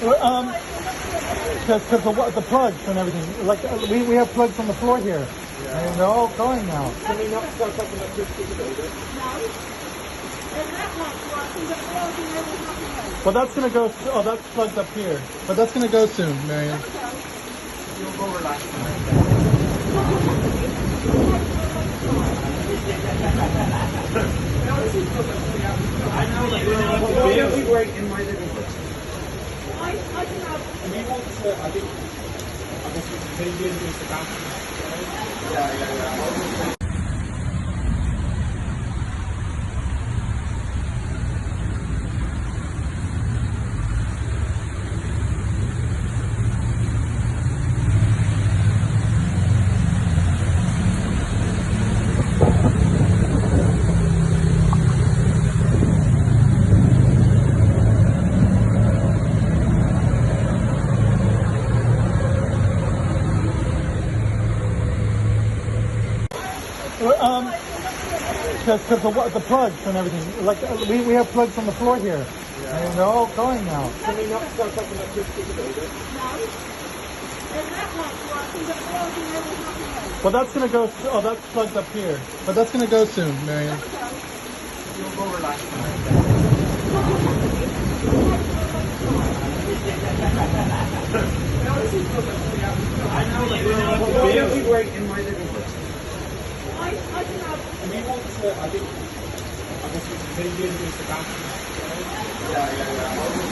Because the plugs and everything. Like we have plugs on the floor here, and they're all going now. Can we not start up electricity to build it? Well, that's gonna go. Oh, that's plugged up here, but that's gonna go soon, Marion. You'll go relax. I know, like, we'll be right in my living room. And we want to, I guess maybe into the bathroom. Yeah. Because the plugs and everything. Like we have plugs on the floor here, and they're all going now. Can we not start up electricity to build it? Well, that's gonna go. Oh, that's plugged up here, but that's gonna go soon, Marion. You'll go relax. I know, like, we'll be right in my living room. And we want to, I guess maybe into the bathroom. Yeah.